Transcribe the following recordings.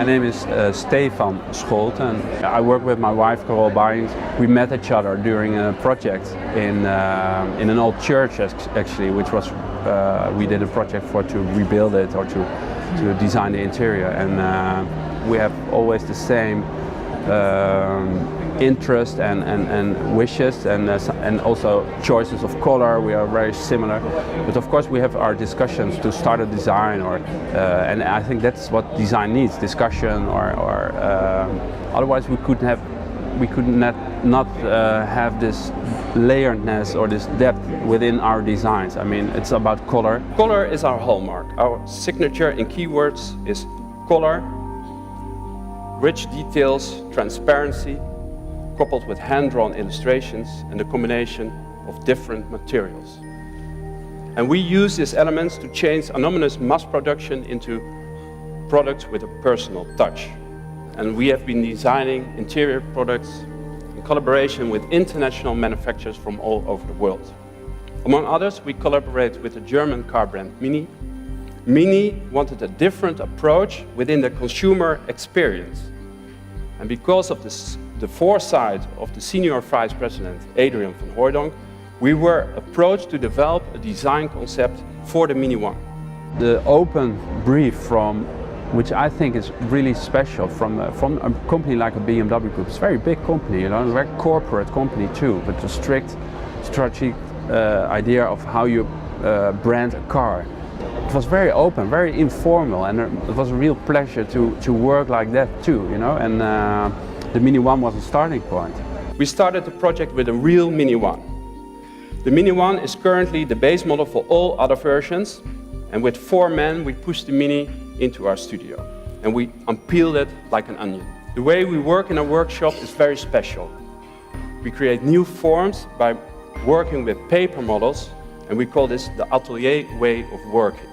My name is Stefan Scholten. I work with my wife, Scholten Baijings. We met each other during a project in an old church, actually, which was we did a project to rebuild it or to design the interior. And we have always the same interest and wishes and also choices of color. We are very similar, but of course we have our discussions to start a design, and I think that's what design needs: discussion, or otherwise we could not have this layeredness or this depth within our designs. I mean, it's about color. Color is our hallmark. Our signature in keywords is color, rich details, transparency, coupled with hand-drawn illustrations and the combination of different materials. And we use these elements to change anonymous mass production into products with a personal touch. And we have been designing interior products in collaboration with international manufacturers from all over the world. Among others, we collaborate with the German car brand Mini. Mini wanted a different approach within the consumer experience. And because of the foresight of the senior vice president, Adrian van Hooijdonk, we were approached to develop a design concept for the Mini One. The open brief which I think is really special from a company like a BMW Group. It's a very big company, a very corporate company too, but a strict strategic idea of how you brand a car. It was very open, very informal, and it was a real pleasure to work like that too, and the Mini One was a starting point. We started the project with a real Mini One. The Mini One is currently the base model for all other versions, and with 4 men we pushed the Mini into our studio and we unpeeled it like an onion. The way we work in our workshop is very special. We create new forms by working with paper models, and we call this the atelier way of working.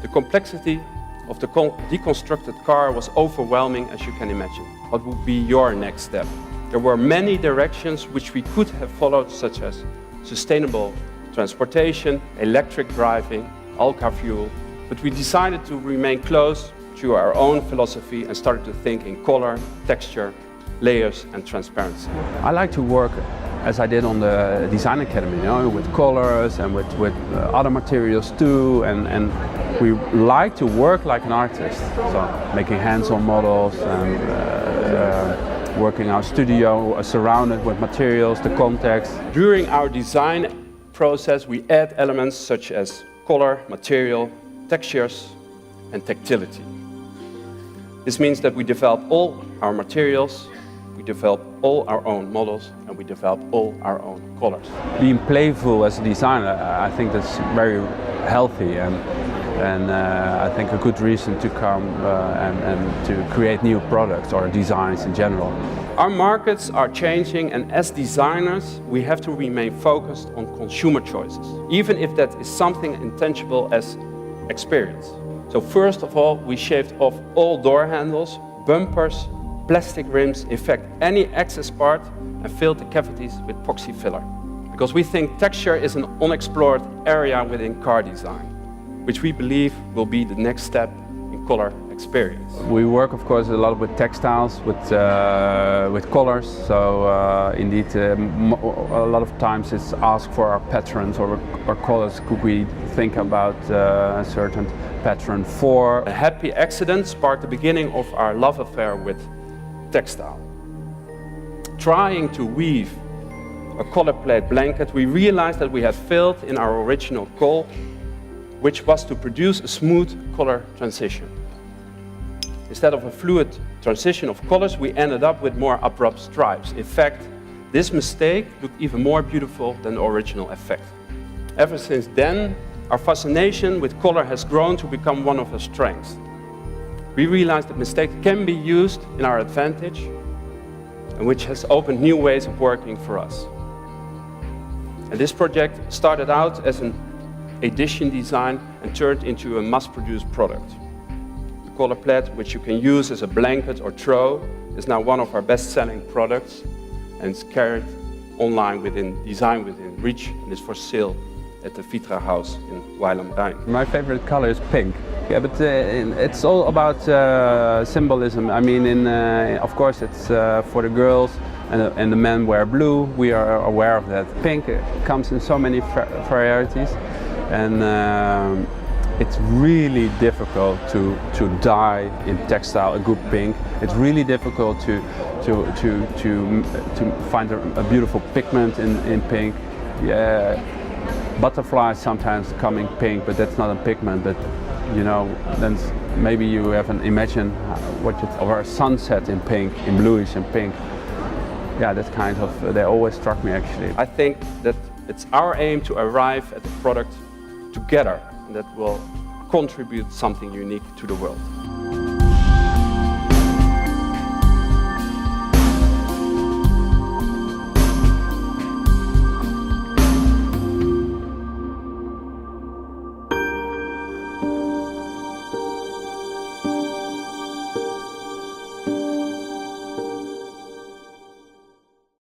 The complexity of the deconstructed car was overwhelming, as you can imagine. What would be your next step? There were many directions which we could have followed, such as sustainable transportation, electric driving, alka fuel, but we decided to remain close to our own philosophy and started to think in color, texture, layers and transparency. I like to work as I did on the Design Academy, with colors and with other materials too, and we like to work like an artist, so making hands-on models and working our studio surrounded with materials, the context. During our design process we add elements such as color, material, textures and tactility. This means that we develop all our materials, we develop all our own models, and we develop all our own colors. Being playful as a designer, I think that's very healthy and I think a good reason to come and to create new products or designs in general. Our markets are changing, and as designers we have to remain focused on consumer choices, even if that is something intangible as experience. So first of all, we shaved off all door handles, bumpers, plastic rims, in fact any excess part, and filled the cavities with epoxy filler. Because we think texture is an unexplored area within car design, which we believe will be the next step in color experience. We work of course a lot with textiles, with colors, so indeed a lot of times it's asked for our patterns or colors. Could we think about a certain pattern for? A happy accident sparked the beginning of our love affair with textile. Trying to weave a color plate blanket, we realized that we had failed in our original goal, which was to produce a smooth color transition. Instead of a fluid transition of colors, we ended up with more abrupt stripes. In fact, this mistake looked even more beautiful than the original effect. Ever since then, our fascination with color has grown to become one of our strengths. We realized that mistakes can be used in our advantage, and which has opened new ways of working for us. And this project started out as an edition design and turned into a mass-produced product. The color plate, which you can use as a blanket or throw, is now one of our best-selling products, and it's carried online within Design Within Reach, and is for sale at the Vitra house in Weil am Rhein. My favorite color is pink. Yeah, but it's all about symbolism. I mean, of course, it's for the girls, and the men wear blue. We are aware of that. Pink comes in so many varieties, and it's really difficult to dye in textile a good pink. It's really difficult to find a beautiful pigment in pink. Yeah, butterflies sometimes come in pink, but that's not a pigment. But you know, then maybe you have an imagine or a sunset in pink, in bluish and pink. Yeah, that kind of, they always struck me actually. I think that it's our aim to arrive at the product together, and that will contribute something unique to the world.